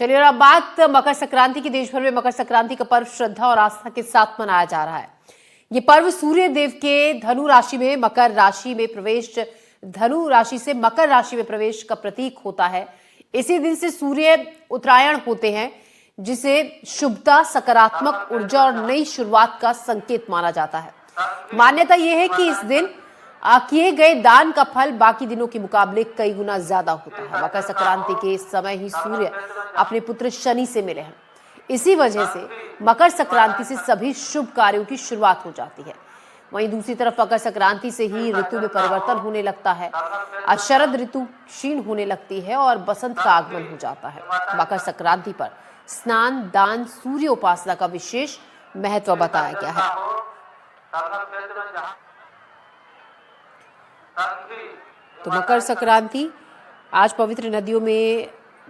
चलिए और अब बात मकर संक्रांति की। देश भर में मकर संक्रांति का पर्व श्रद्धा और आस्था के साथ मनाया जा रहा है। ये पर्व सूर्य देव के धनु राशि में मकर राशि में प्रवेश, धनु राशि से मकर राशि में प्रवेश का प्रतीक होता है। इसी दिन से सूर्य उत्तरायण होते हैं, जिसे शुभता, सकारात्मक ऊर्जा और नई शुरुआत का संकेत माना जाता है। मान्यता यह है कि इस दिन किए गए दान का फल बाकी दिनों के मुकाबले कई गुना ज्यादा होता है। मकर संक्रांति के समय ही सूर्य अपने पुत्र शनि से मिले हैं। इसी वजह से मकर संक्रांति से सभी शुभ कार्यों की शुरुआत हो जाती है। वहीं दूसरी तरफ मकर संक्रांति से ही ऋतु में परिवर्तन होने लगता है। शरद ऋतु क्षीण होने लगती है और बसंत का आगमन हो जाता है। मकर संक्रांति पर स्नान, दान, सूर्य उपासना का विशेष महत्व बताया गया है। तो मकर संक्रांति आज पवित्र नदियों में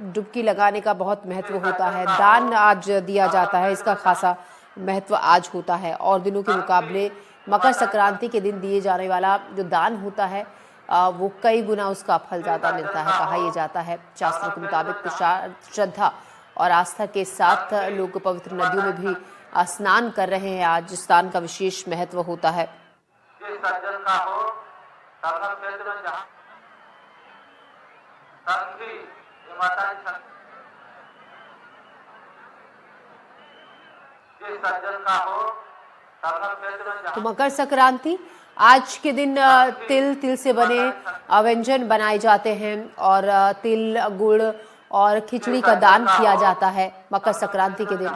डुबकी लगाने का बहुत महत्व होता है। दान आज दिया जाता है, इसका खासा महत्व आज होता है। और दिनों के मुकाबले मकर संक्रांति के दिन दिए जाने वाला जो दान होता है वो कई गुना उसका फल ज़्यादा मिलता है। कहा यह जाता है, शास्त्रों के मुताबिक श्रद्धा और आस्था के साथ लोग पवित्र नदियों में भी स्नान कर रहे हैं। आज स्नान का विशेष महत्व होता है। तो मकर संक्रांति आज के दिन तिल से बने व्यंजन बनाए जाते हैं और तिल, गुड़ और खिचड़ी का दान किया जाता है मकर संक्रांति के दिन।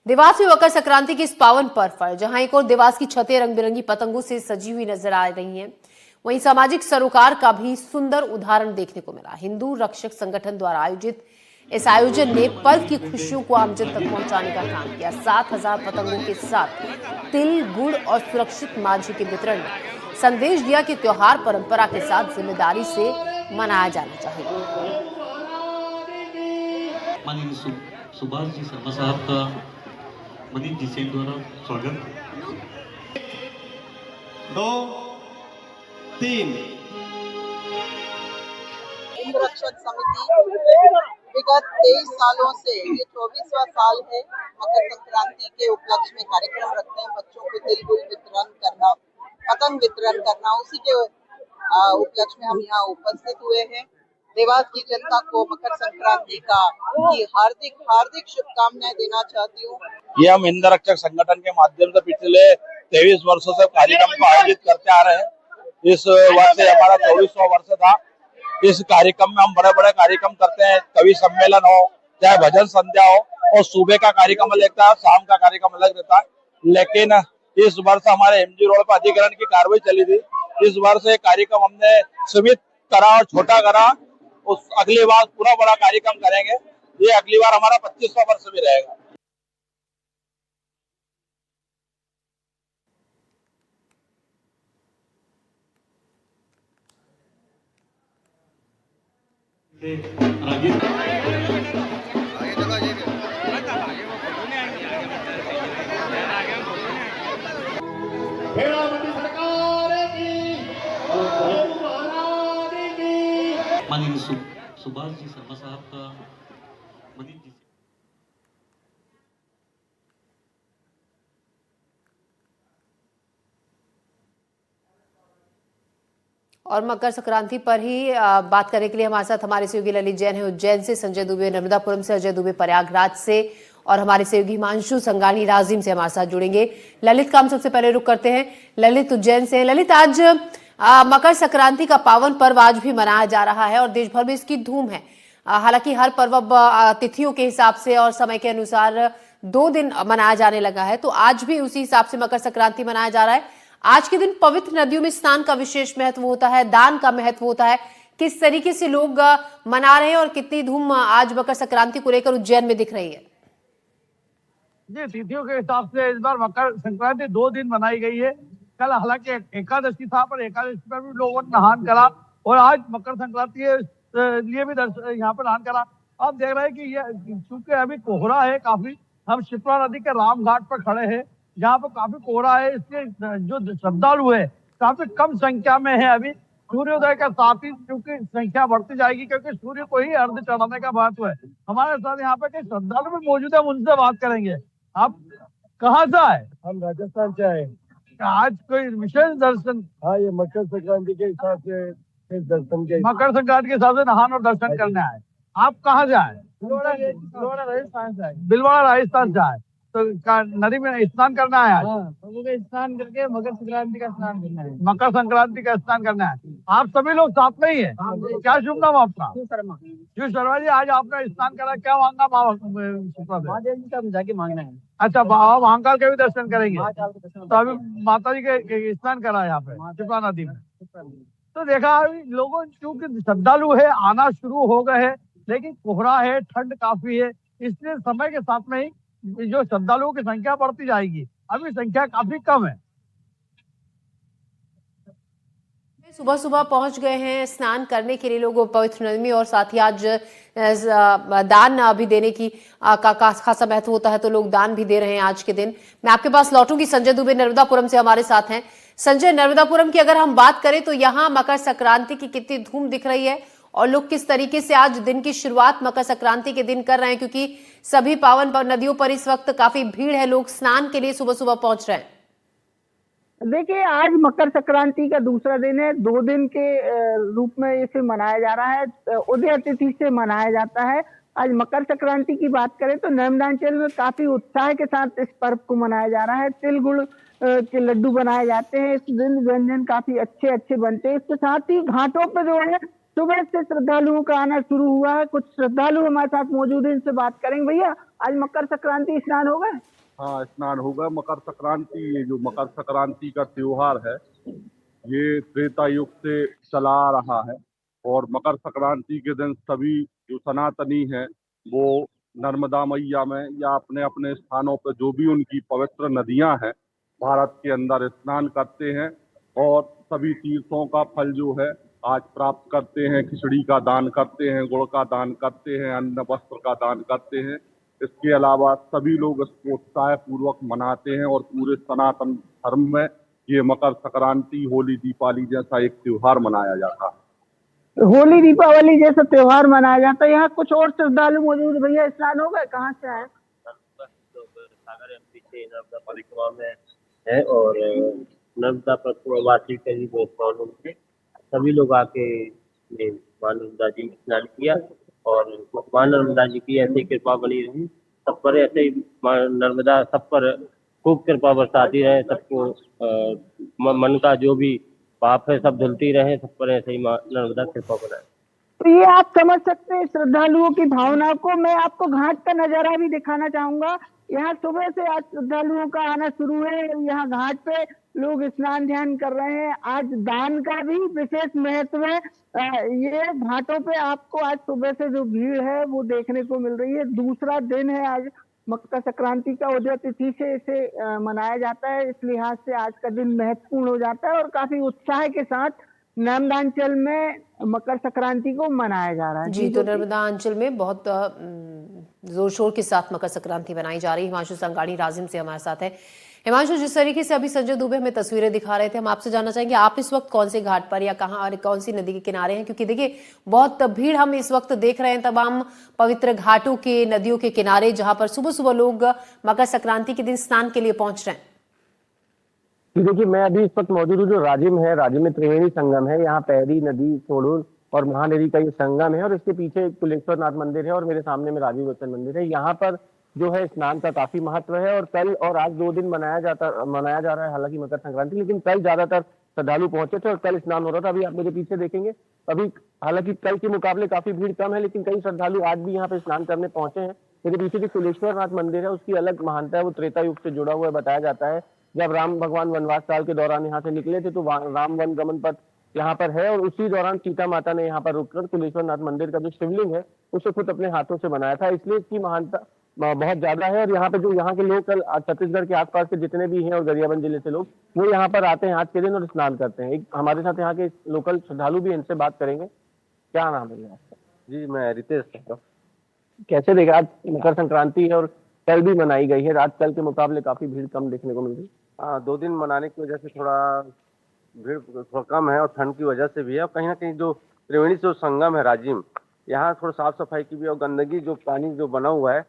देवास में मकर संक्रांति के इस पावन पर्व पर जहां एक और देवास की छतें रंग बिरंगी पतंगों से सजी हुई नजर आ रही हैं, वहीं सामाजिक सरोकार का भी सुंदर उदाहरण देखने को मिला। हिंदू रक्षक संगठन द्वारा आयोजित इस आयोजन ने पर्व की खुशियों को आमजन तक पहुंचाने का काम किया। 7,000 पतंगों के साथ तिल, गुड़ और सुरक्षित माझी के वितरण ने संदेश दिया कि त्योहार परंपरा के साथ जिम्मेदारी से मनाया जाना चाहिए। सुभाष जी शर्मा साहब का मनीष जी सेन द्वारा स्वागत। 2, 3। रक्षक समिति विगत 23 सालों से, ये 24वां साल है, मकर संक्रांति के उपलक्ष्य में कार्यक्रम रखते हैं। बच्चों को तिल गुड़ वितरण करना, पतंग वितरण करना, उसी के उपलक्ष्य में हम यहाँ उपस्थित हुए हैं। देवास की जनता को मकर संक्रांति की हार्दिक शुभकामनाएं देना चाहती हूँ। ये हम हिंदू रक्षक संगठन के माध्यम से पिछले 23 वर्षों से कार्यक्रम को आयोजित करते आ रहे हैं। इस वर्ष हमारा 24वां वर्ष था। इस कार्यक्रम में हम बड़े बड़े कार्यक्रम करते हैं। कवि सम्मेलन हो, चाहे भजन संध्या हो, और सुबह का कार्यक्रम अलग रहता है, शाम का कार्यक्रम अलग रहता है। लेकिन इस वर्ष हमारे एमजी रोड पर अधिग्रहण की कार्रवाई चली थी। इस वर्ष ये कार्यक्रम हमने सीमित करा और छोटा करा। उस अगली बार पूरा बड़ा कार्यक्रम करेंगे। ये अगली बार हमारा 25वां वर्ष भी रहेगा। माननीय सुभाष जी शर्मा साहब का मनीष जी। और मकर संक्रांति पर ही बात करने के लिए हमारे साथ हमारे सहयोगी ललित जैन है उज्जैन से, संजय दुबे नर्मदापुरम से, अजय दुबे प्रयागराज से और हमारे सहयोगी हिमांशु संगानी राजिम से हमारे साथ जुड़ेंगे। ललित का हम सबसे पहले रुख करते हैं। ललित उज्जैन से। ललित, आज मकर संक्रांति का पावन पर्व आज भी मनाया जा रहा है और देश भर में इसकी धूम है। हालांकि हर पर्व तिथियों के हिसाब से और समय के अनुसार 2 दिन मनाया जाने लगा है, तो आज भी उसी हिसाब से मकर संक्रांति मनाया जा रहा है। आज के दिन पवित्र नदियों में स्नान का विशेष महत्व होता है, दान का महत्व होता है। किस तरीके से लोग मना रहे हैं और कितनी धूम आज मकर संक्रांति को लेकर उज्जैन में दिख रही है? जी, तिथियों के हिसाब से इस बार मकर संक्रांति 2 दिन मनाई गई है। कल हालांकि एकादशी था, पर एकादशी पर भी लोगों ने नहान करा और आज मकर संक्रांति के लिए भी यहाँ पर नहान करा। अब देख रहे हैं कि ये चूंकि अभी कोहरा है काफी, हम शिप्रा नदी के राम घाट पर खड़े हैं, जहाँ पर काफी कोहरा है। इसके जो श्रद्धालु है काफी कम संख्या में है अभी, सूर्योदय के साथ ही क्योंकि संख्या बढ़ती जाएगी, क्योंकि सूर्य को ही अर्घ चढ़ाने का महत्व है। हमारे साथ यहाँ पे कई श्रद्धालु भी मौजूद है, उनसे बात करेंगे। आप कहाँ से आए? हम राजस्थान से आए। आज कोई विशेष दर्शन? हाँ, ये मकर संक्रांति के हिसाब से इस दर्शन के मकर संक्रांति के हिसाब से नहान और दर्शन करने आए। आप कहाँ से आए? भीलवाड़ा राजस्थान से आए। भीलवाड़ा राजस्थान से आए, तो नदी में स्नान करना है आज? हाँ, स्नान करके मकर संक्रांति का स्नान करना है। मकर संक्रांति का स्नान करना है। आप सभी लोग साथ में ही है? क्या शुभ नाम आपका? शिव शर्मा जी, आज आपने स्नान करा, क्या मांगा महादेव जी का जाके मांगना है। अच्छा, बाबा महाकाल के भी दर्शन करेंगे? तो अभी माता जी के स्नान करा यहाँ पे शिप्रा नदी में। तो देखा लोगों, क्योंकि श्रद्धालु है, आना शुरू हो गए हैं, लेकिन कोहरा है, ठंड काफी है, इसलिए समय के साथ में ही जो श्रद्धालुओं की संख्या बढ़ती जाएगी। अभी संख्या काफी कम है। सुबह सुबह पहुंच गए हैं स्नान करने के लिए लोग पवित्र नदी में, और साथ ही आज दान भी देने की खासा महत्व होता है, तो लोग दान भी दे रहे हैं आज के दिन। मैं आपके पास लौटूंगी। संजय दुबे नर्मदापुरम से हमारे साथ हैं। संजय, नर्मदापुरम की अगर हम बात करें तो यहाँ मकर संक्रांति की कितनी धूम दिख रही है, और लोग किस तरीके से आज दिन की शुरुआत मकर संक्रांति के दिन कर रहे हैं, क्योंकि सभी पावन नदियों पर इस वक्त काफी भीड़ है, लोग स्नान के लिए सुबह सुबह पहुंच रहे हैं। देखिए, आज मकर संक्रांति का दूसरा दिन है। 2 दिन के रूप में इसे मनाया जा रहा है। उदय तिथि से मनाया जाता है। आज मकर संक्रांति की बात करें तो नर्मदांचल में काफी उत्साह के साथ इस पर्व को मनाया जा रहा है। तिल गुड़ के लड्डू बनाए जाते हैं। इस दिन व्यंजन काफी अच्छे अच्छे बनते हैं। इसके साथ ही घाटों पर जो है सुबह से श्रद्धालुओं का आना शुरू हुआ है। कुछ श्रद्धालु हमारे साथ मौजूद हैं, इनसे बात करेंगे। भैया, आज मकर संक्रांति स्नान होगा? हाँ, स्नान होगा। मकर संक्रांति, ये जो मकर संक्रांति का त्योहार है, ये त्रेता युग से चला आ रहा है, और मकर संक्रांति के दिन सभी जो सनातनी हैं वो नर्मदा मैया में या अपने अपने स्थानों पर जो भी उनकी पवित्र नदियां हैं भारत के अंदर स्नान करते हैं, और सभी तीर्थों का फल जो है आज प्राप्त करते हैं। खिचड़ी का दान करते हैं, गुड़ का दान करते हैं, अन्न वस्त्र का दान करते हैं। इसके अलावा सभी लोग इसको उत्साह पूर्वक मनाते हैं, और पूरे सनातन धर्म में ये मकर संक्रांति होली दीपावली जैसा एक त्योहार मनाया जाता है। होली दीपावली जैसा त्योहार मनाया जाता है। यहाँ कुछ और श्रद्धालु मौजूद। भैया, स्नान हो गए? कहाँ से आए? सागर पीछे नर्मदा परिक्रमा में है, और नर्मदा परिक्रमा वासी करीब 100 लोग थे। सभी लोग आके मां नर्मदा जी में स्नान किया, और मां नर्मदा जी की ऐसी कृपा बनी रही सब पर, ऐसे ही मां नर्मदा सब पर खूब कृपा बरसाती रहे। सबको मन का जो भी पाप है सब धुलती रहे सब पर, ऐसे ही मां नर्मदा कृपा बनाए। तो ये आप समझ सकते हैं श्रद्धालुओं की भावना को। मैं आपको घाट का नजारा भी दिखाना चाहूंगा। यहाँ सुबह से आज श्रद्धालुओं का आना शुरू है। यहाँ घाट पे लोग स्नान ध्यान कर रहे हैं। आज दान का भी विशेष महत्व है। ये घाटों पे आपको आज सुबह से जो भीड़ है वो देखने को मिल रही है। दूसरा दिन है आज मकर संक्रांति का। उदय तिथि से इसे मनाया जाता है। इस लिहाज से आज का दिन महत्वपूर्ण हो जाता है, और काफी उत्साह के साथ नर्मदांचल में मकर संक्रांति को मनाया जा रहा है। जी, तो नर्मदांचल में बहुत जोर शोर के साथ मकर संक्रांति मनाई जा रही है। हिमांशु संगाड़ी राजिम से हमारे साथ है। हिमांशु, जिस तरीके से अभी संजय दुबे हमें तस्वीरें दिखा रहे थे, हम आपसे जानना चाहेंगे आप इस वक्त कौन से घाट पर या कहाँ और कौन सी नदी के किनारे हैं, क्योंकि देखिए बहुत भीड़ हम इस वक्त देख रहे हैं तमाम पवित्र घाटों के, नदियों के किनारे, जहां पर सुबह सुबह लोग मकर संक्रांति के दिन स्नान के लिए पहुंच रहे हैं। देखिए, मैं अभी इस वक्त मौजूद हूँ जो राजिम है। राजिम में त्रिवेणी संगम है। यहाँ पैरी नदी, सोडूर और महानदी का ये संगम है, और इसके पीछे एक कुलेश्वर नाथ मंदिर है, और मेरे सामने में राजीव लोचन मंदिर है। यहाँ पर जो है स्नान का काफी महत्व है, और कल और आज 2 दिन मनाया जा रहा है हालांकि मकर संक्रांति, लेकिन कल ज्यादातर श्रद्धालु पहुंचे थे और कल स्नान हो रहा था। अभी आप मेरे पीछे देखेंगे, अभी हालांकि कल के मुकाबले काफी भीड़ कम है, लेकिन कई श्रद्धालु आज भी यहाँ पे स्नान करने पहुंचे हैं। मेरे पीछे जो कुलेश्वर नाथ मंदिर है उसकी अलग महानता है। वो त्रेता युग से जुड़ा हुआ है। बताया जाता है जब राम भगवान वनवास काल के दौरान यहाँ से निकले थे तो राम वन गमन पथ यहाँ पर है, और उसी दौरान सीता माता ने यहाँ पर रुककर कुलेश्वर नाथ मंदिर का जो शिवलिंग है उसे खुद अपने हाथों से बनाया था, इसलिए इसकी महानता बहुत ज्यादा है। और यहाँ पे जो यहाँ के लोग कल छत्तीसगढ़ के आसपास के जितने भी हैं और गरियाबंद जिले से लोग, वो यहाँ पर आते हैं आज के दिन और स्नान करते हैं। एक हमारे साथ यहाँ के लोकल श्रद्धालु भी, इनसे बात करेंगे। क्या नाम है आपका? जी, मैं रितेश। कैसे देखा, आज मकर संक्रांति है और कल भी मनाई गई है। आज कल के मुकाबले काफी भीड़ कम देखने को मिल रही है। हाँ, 2 दिन मनाने की वजह से थोड़ा भीड़ थोड़ा कम है और ठंड की वजह से भी है। और कहीं ना कहीं जो त्रिवेणी जो संगम है राजिम, यहाँ थोड़ा साफ सफाई की भी और गंदगी जो पानी जो बना हुआ है,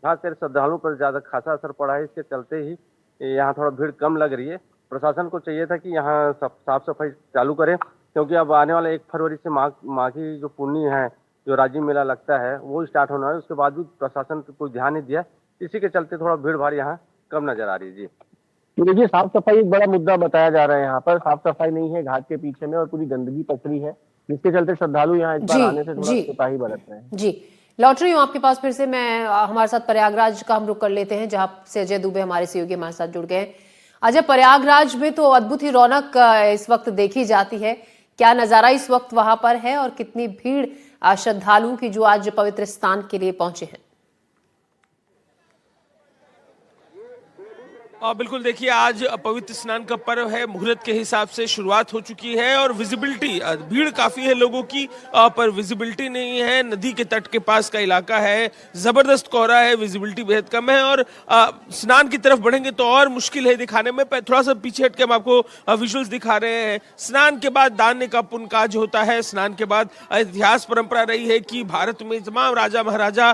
खासकर श्रद्धालुओं पर ज्यादा खासा असर पड़ा है। इसके चलते ही यहाँ थोड़ा भीड़ कम लग रही है। प्रशासन को चाहिए था कि यहाँ साफ सफाई चालू करें, क्योंकि अब आने वाला 1 फरवरी से माँ की जो पुण्य है, जो राजिम मेला लगता है, वो स्टार्ट होना है। उसके बाद भी प्रशासन को कोई ध्यान नहीं दिया, इसी के चलते थोड़ा भीड़ भाड़ यहाँ कम नजर आ रही है। जी देखिए, साफ सफाई एक बड़ा मुद्दा बताया जा रहा है। यहाँ पर साफ सफाई नहीं है घाट के पीछे में और पूरी गंदगी पसरी है, जिसके चलते श्रद्धालु यहाँ इस बार आने से थोड़ा कोताही बरत रहे हैं। जी, लौट रही हूँ आपके पास फिर से। मैं हमारे साथ प्रयागराज का हम रुख कर लेते हैं, जहाँ से अजय दुबे हमारे सहयोगी हमारे साथ जुड़ गए हैं। अजय, प्रयागराज में तो अद्भुत ही रौनक इस वक्त देखी जाती है। क्या नजारा इस वक्त वहां पर है और कितनी भीड़ श्रद्धालुओं की जो आज पवित्र स्नान के लिए पहुंचे हैं? बिल्कुल, देखिए आज पवित्र स्नान का पर्व है, मुहूर्त के हिसाब से शुरुआत हो चुकी है और विजिबिलिटी, भीड़ काफी है लोगों की, पर विजिबिलिटी नहीं है। नदी के तट के पास का इलाका है, जबरदस्त कोहरा है, विजिबिलिटी बेहद कम है और स्नान की तरफ बढ़ेंगे तो और मुश्किल है दिखाने में। थोड़ा सा पीछे हट के हम आपको विजुअल्स दिखा रहे हैं। स्नान के बाद दान का पुण्य काज होता है। स्नान के बाद इतिहास परंपरा रही है कि भारत में तमाम राजा महाराजा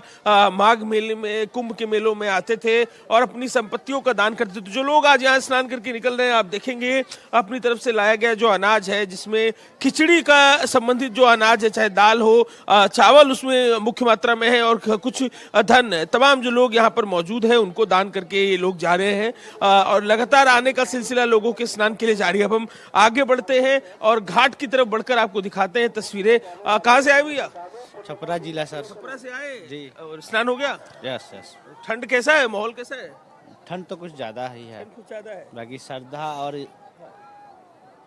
माघ मेले में, कुंभ के मेलों में आते थे और अपनी संपत्तियों का दान करते। तो जो लोग आज यहाँ स्नान करके निकल रहे हैं, आप देखेंगे अपनी तरफ से लाया गया जो अनाज है, जिसमें खिचड़ी का संबंधित जो अनाज है, चाहे दाल हो, चावल उसमें मुख्य मात्रा में है और कुछ धन, तमाम जो लोग यहाँ पर मौजूद हैं उनको दान करके ये लोग जा रहे हैं और लगातार आने का सिलसिला लोगों के स्नान के लिए जारी है। अब हम आगे बढ़ते हैं और घाट की तरफ बढ़कर आपको दिखाते हैं तस्वीरें। कहाँ से आए भैया? छपरा जिला सर। छपरा से आए जी। और स्नान हो गया? Yes yes. ठंड कैसा है, माहौल कैसा है? ठंड तो कुछ ज्यादा ही है, कुछ ज्यादा है, बाकी श्रद्धा और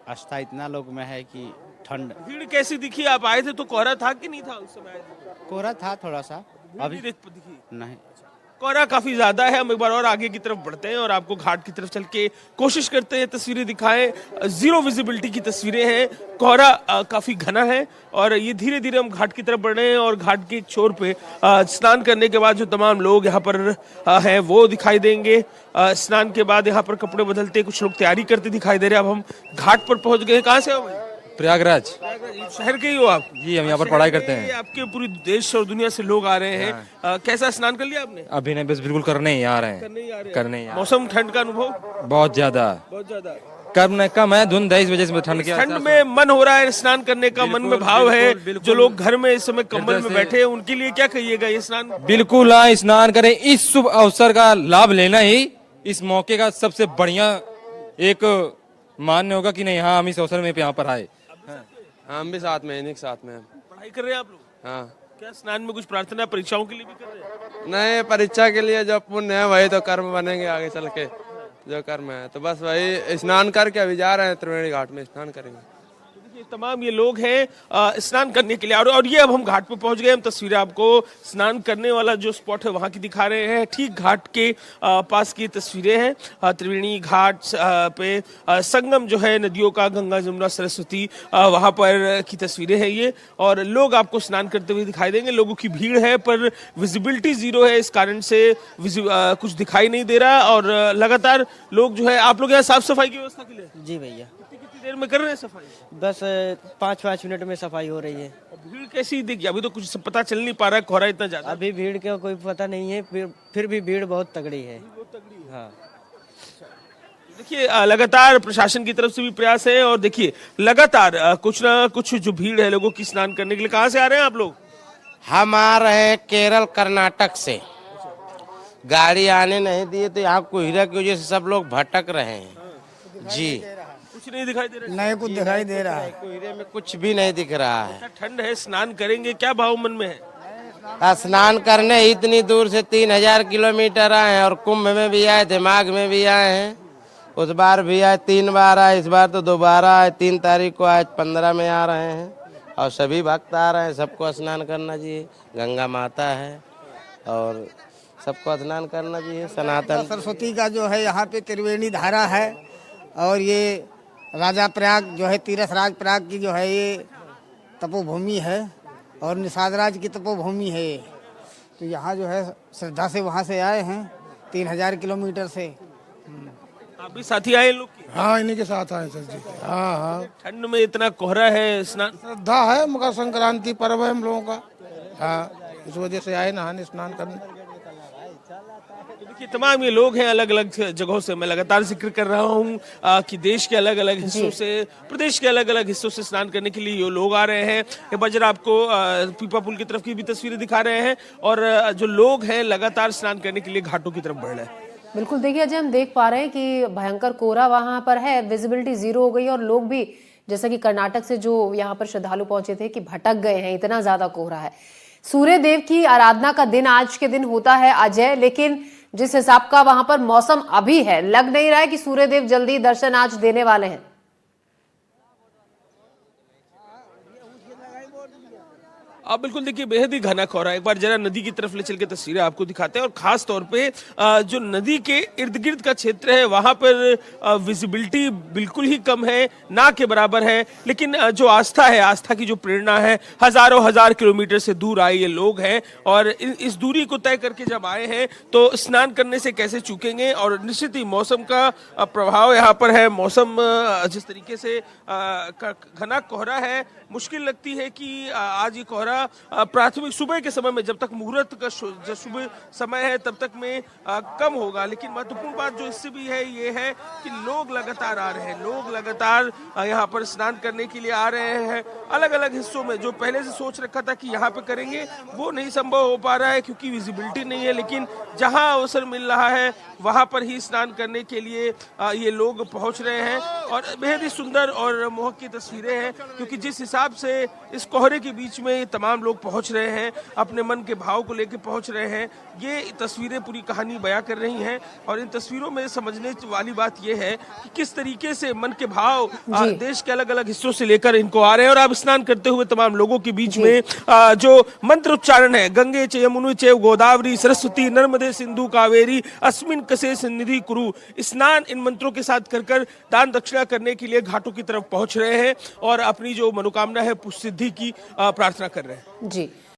आस्था इतना लोग में है कि ठंड। भीड़ कैसी दिखी? आप आए थे तो कोहरा था कि नहीं था उस समय? कोहरा था थोड़ा सा, अभी दिखी नहीं। कोहरा काफी ज्यादा है। हम एक बार और आगे की तरफ बढ़ते हैं और आपको घाट की तरफ चल के कोशिश करते हैं तस्वीरें दिखाएं। जीरो विजिबिलिटी की तस्वीरें हैं, कोहरा काफी घना है और ये धीरे धीरे हम घाट की तरफ बढ़ रहे हैं और घाट के छोर पे स्नान करने के बाद जो तमाम लोग यहाँ पर हैं वो दिखाई देंगे। स्नान के बाद यहाँ पर कपड़े बदलते कुछ लोग तैयारी करते दिखाई दे रहे हैं। अब हम घाट पर पहुंच गए। कहाँ से हो भाई? प्रयागराज। शहर के ही हो आप? जी, हम यहाँ पर पढ़ाई करते हैं। आपके पूरी देश और दुनिया से लोग आ रहे हैं। कैसा स्नान कर लिया आपने? अभी नहीं, बस बिल्कुल करने ही आ रहे हैं। करने ही। मौसम ठंड का अनुभव? बहुत ज्यादा कम है, धुंध है, इस वजह से ठंड में मन हो रहा है स्नान करने का, मन में भाव है। जो लोग घर में इस समय कंबल में बैठे हैं उनके लिए क्या कहिएगा? ये स्नान बिल्कुल स्नान करें, इस शुभ अवसर का लाभ लेना ही इस मौके का सबसे बढ़िया एक मान्य होगा कि नहीं। हाँ, हम इस अवसर में यहाँ पर आए। हम भी साथ में, इन्हीं के साथ में पढ़ाई कर रहे हैं आप लोग? हाँ। क्या स्नान में कुछ प्रार्थना परीक्षाओं के लिए भी कर रहे हैं? नहीं, परीक्षा के लिए जो पुण्य है वही तो कर्म बनेंगे आगे चल के, जो कर्म है। तो बस वही स्नान करके अभी जा रहे हैं त्रिवेणी घाट में, स्नान करेंगे। तमाम ये लोग हैं स्नान करने के लिए और ये अब हम घाट पे पहुंच गए। हम तस्वीरें आपको स्नान करने वाला जो स्पॉट है वहां की दिखा रहे हैं। ठीक घाट के पास की तस्वीरें हैं। त्रिवेणी घाट पे संगम जो है नदियों का, गंगा जमुना सरस्वती, वहां पर की तस्वीरें हैं ये। और लोग आपको स्नान करते हुए दिखाई देंगे। लोगों की भीड़ है पर विजिबिलिटी जीरो है, इस कारण से कुछ दिखाई नहीं दे रहा और लगातार लोग जो है। आप लोग यहाँ साफ सफाई की व्यवस्था के लिए? जी भैया। कितनी देर में कर रहे हैं सफाई? बस 5-5 मिनट में सफाई हो रही है। भीड़ कैसी दिखी? अभी तो कुछ पता चल नहीं पा रहा है, कोहरा इतना ज्यादा। अभी भीड़ का कोई पता नहीं है, फिर भी भीड़ बहुत तगड़ी है। हाँ, देखिए लगातार प्रशासन की तरफ से भी प्रयास है और देखिए लगातार कुछ ना कुछ जो भीड़ है लोगों की स्नान करने के लिए। कहाँ से आ रहे हैं आप लोग? हम आ रहे हैं केरल कर्नाटक से। गाड़ी आने नहीं दिए तो यहाँ कोहरा की वजह से सब लोग भटक रहे हैं। जी, कुछ नहीं दिखाई दे रहा? नहीं कुछ दिखाई दे रहा है, कोहरे में कुछ भी नहीं दिख रहा है। ठंड है, स्नान करेंगे, क्या भाव मन में है? स्नान करने इतनी दूर से 3000 किलोमीटर आए हैं और कुंभ में भी आए थे, माघ में भी आए हैं, उस बार भी आए, 3 बार आए, इस बार तो दोबारा आए। 3 तारीख को आज 15 में आ रहे हैं और सभी भक्त आ रहे हैं। सबको स्नान करना चाहिए, गंगा माता है और सबको स्नान करना चाहिए। सनातन सरस्वती का जो है यहाँ पे त्रिवेणी धारा है और ये राजा प्रयाग जो है, तीरथ राज प्रयाग की जो है ये तपोभूमि है और निषाद राज की तपोभूमि है। तो यहाँ जो है श्रद्धा से वहाँ से आए हैं 3000 किलोमीटर से। आप भी साथी आए इन लोग की? हाँ, इन्हीं के साथ आए सर जी। हाँ हाँ, ठंड में इतना कोहरा है, स्नान श्रद्धा है, मकर संक्रांति पर्व है हम लोगों का। हाँ, इस वजह से आए नहाने स्नान करने। देखिए तमाम ये लोग हैं अलग अलग जगहों से, मैं लगातार जिक्र कर रहा हूँ कि देश के अलग अलग हिस्सों से, प्रदेश के अलग अलग हिस्सों से स्नान करने के लिए ये लोग आ रहे हैं। ये बजर आपको पीपा पुल की तरफ की भी तस्वीरें दिखा रहे हैं और जो लोग हैं लगातार स्नान करने के लिए घाटों की तरफ बढ़ रहे हैं। बिल्कुल, देखिए अजय, हम देख पा रहे हैं कि भयंकर कोहरा वहां पर है, विजिबिलिटी जीरो हो गई और लोग भी जैसा कि कर्नाटक से जो यहाँ पर श्रद्धालु पहुंचे थे कि भटक गए हैं, इतना ज्यादा कोहरा है। सूर्य देव की आराधना का दिन आज के दिन होता है अजय, लेकिन जिस हिसाब का वहां पर मौसम अभी है, लग नहीं रहा है कि सूर्य देव जल्दी दर्शन आज देने वाले हैं। अब बिल्कुल देखिए बेहद ही घना कोहरा। एक बार जरा नदी की तरफ ले चल के तस्वीरें आपको दिखाते हैं और खास तौर पे जो नदी के इर्द गिर्द का क्षेत्र है वहां पर विजिबिलिटी बिल्कुल ही कम है, ना के बराबर है। लेकिन जो आस्था है, आस्था की जो प्रेरणा है, हजारों हजार किलोमीटर से दूर आए ये लोग हैं और इस दूरी को तय करके जब आए हैं तो स्नान करने से कैसे चूकेंगे। और निश्चित ही मौसम का प्रभाव यहाँ पर है। मौसम जिस तरीके से घना कोहरा है, मुश्किल लगती है कि आज ये कोहरा प्राथमिक सुबह के समय में, जब तक मुहूर्त का जो शुभ समय है तब तक में कम होगा। लेकिन महत्वपूर्ण बात जो इससे भी है ये है कि लोग लगातार आ रहे हैं, लोग लगातार यहाँ पर स्नान करने के लिए आ रहे हैं। अलग अलग हिस्सों में जो पहले से सोच रखा था कि यहाँ पे करेंगे वो नहीं संभव हो पा रहा है क्योंकि विजिबिलिटी नहीं है, लेकिन जहाँ अवसर मिल रहा है वहाँ पर ही स्नान करने के लिए ये लोग पहुँच रहे हैं। और बेहद ही सुंदर और मोहक की तस्वीरें हैं क्योंकि जिस हिसाब से इस कोहरे के बीच में तमाम लोग पहुंच रहे हैं, अपने मन के भाव को लेकर पहुंच रहे हैं, ये तस्वीरें पूरी कहानी बयां कर रही हैं। और इन तस्वीरों में समझने वाली बात ये है कि किस तरीके से मन के भाव देश के अलग अलग हिस्सों से लेकर इनको आ रहे हैं। और आप स्नान करते हुए तमाम लोगों के बीच में जो मंत्र उच्चारण है, गंगे च यमुने चैव गोदावरी सरस्वती नर्मदे सिंधु कावेरी अस्मिन् कसे सन्निधि कुरु, स्नान इन मंत्रों के साथ कर दान दक्षिणा करने के लिए घाटों की तरफ पहुंच रहे हैं और अपनी जो मनोकामना है सिद्धि की प्रार्थना कर रहे हैं। जी।